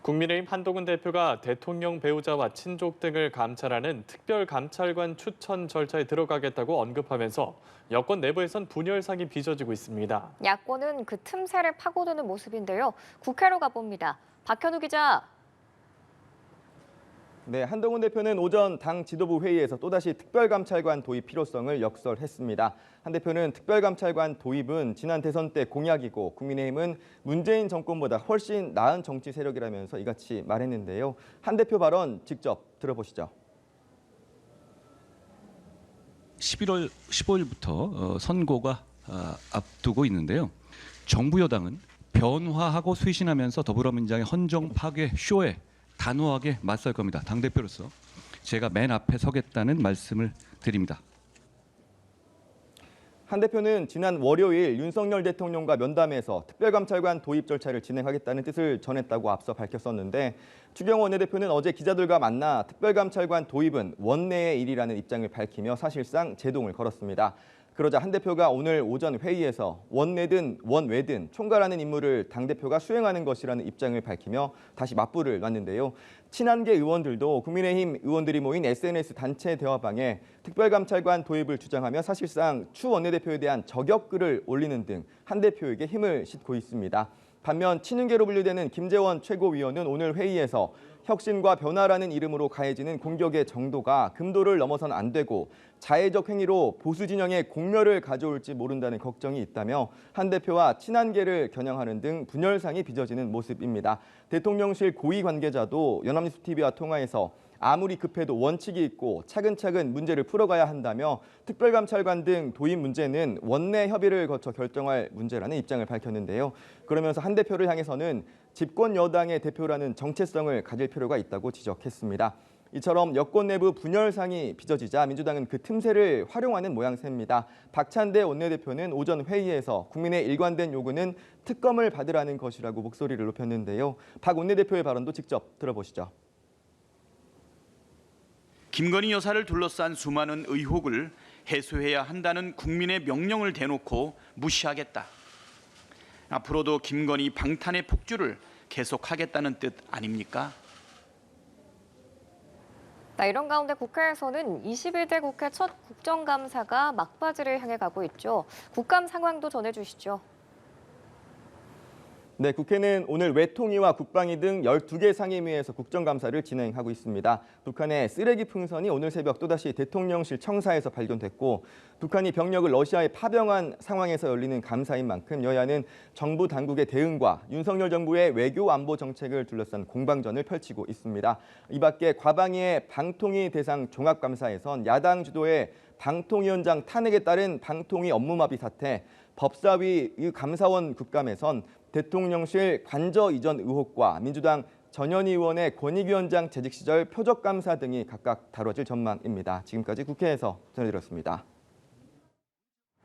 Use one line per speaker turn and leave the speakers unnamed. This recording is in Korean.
국민의힘 한동훈 대표가 대통령 배우자와 친족 등을 감찰하는 특별감찰관 추천 절차에 들어가겠다고 언급하면서 여권 내부에선 분열상이 빚어지고 있습니다.
야권은 그 틈새를 파고드는 모습인데요. 국회로 가봅니다. 박현우 기자.
네, 한동훈 대표는 오전 당 지도부 회의에서 또다시 특별감찰관 도입 필요성을 역설했습니다. 한 대표는 특별감찰관 도입은 지난 대선 때 공약이고 국민의힘은 문재인 정권보다 훨씬 나은 정치 세력이라면서 이같이 말했는데요. 한 대표 발언 직접 들어보시죠.
11월 15일부터 선고가 앞두고 있는데요. 정부 여당은 변화하고 쇄신하면서 더불어민주당의 헌정 파괴 쇼에 단호하게 맞설 겁니다. 당대표로서 제가 맨 앞에 서겠다는 말씀을 드립니다.
한 대표는 지난 월요일 윤석열 대통령과 면담에서 특별감찰관 도입 절차를 진행하겠다는 뜻을 전했다고 앞서 밝혔었는데 추경호 원내대표는 어제 기자들과 만나 특별감찰관 도입은 원내의 일이라는 입장을 밝히며 사실상 제동을 걸었습니다. 그러자 한 대표가 오늘 오전 회의에서 원내든 원외든 총괄하는 임무를 당대표가 수행하는 것이라는 입장을 밝히며 다시 맞불을 놨는데요. 친한계 의원들도 국민의힘 의원들이 모인 SNS 단체 대화방에 특별감찰관 도입을 주장하며 사실상 추 원내대표에 대한 저격글을 올리는 등 한 대표에게 힘을 싣고 있습니다. 반면 친윤계로 분류되는 김재원 최고위원은 오늘 회의에서 혁신과 변화라는 이름으로 가해지는 공격의 정도가 금도를 넘어선 안 되고 자해적 행위로 보수 진영의 공멸을 가져올지 모른다는 걱정이 있다며 한 대표와 친한계를 겨냥하는 등 분열상이 빚어지는 모습입니다. 대통령실 고위 관계자도 연합뉴스 TV와 통화에서 아무리 급해도 원칙이 있고 차근차근 문제를 풀어가야 한다며 특별감찰관 등 도입 문제는 원내 협의를 거쳐 결정할 문제라는 입장을 밝혔는데요. 그러면서 한 대표를 향해서는 집권 여당의 대표라는 정체성을 가질 필요가 있다고 지적했습니다. 이처럼 여권 내부 분열상이 빚어지자 민주당은 그 틈새를 활용하는 모양새입니다. 박찬대 원내대표는 오전 회의에서 국민의 일관된 요구는 특검을 받으라는 것이라고 목소리를 높였는데요. 박 원내대표의 발언도 직접 들어보시죠.
김건희 여사를 둘러싼 수많은 의혹을 해소해야 한다는 국민의 명령을 대놓고 무시하겠다. 앞으로도 김건희 방탄의 폭주를 계속하겠다는 뜻 아닙니까?
이런 가운데 국회에서는 21대 국회 첫 국정감사가 막바지를 향해 가고 있죠. 국감 상황도 전해주시죠.
네, 국회는 오늘 외통위와 국방위 등 12개 상임위에서 국정감사를 진행하고 있습니다. 북한의 쓰레기 풍선이 오늘 새벽 또다시 대통령실 청사에서 발견됐고 북한이 병력을 러시아에 파병한 상황에서 열리는 감사인 만큼 여야는 정부 당국의 대응과 윤석열 정부의 외교 안보 정책을 둘러싼 공방전을 펼치고 있습니다. 이 밖에 과방위의 방통위 대상 종합감사에선 야당 주도의 방통위원장 탄핵에 따른 방통위 업무마비 사태, 법사위 감사원 국감에선 대통령실 관저 이전 의혹과 민주당 전현희 의원의 권익위원장 재직 시절 표적감사 등이 각각 다뤄질 전망입니다. 지금까지 국회에서 전해드렸습니다.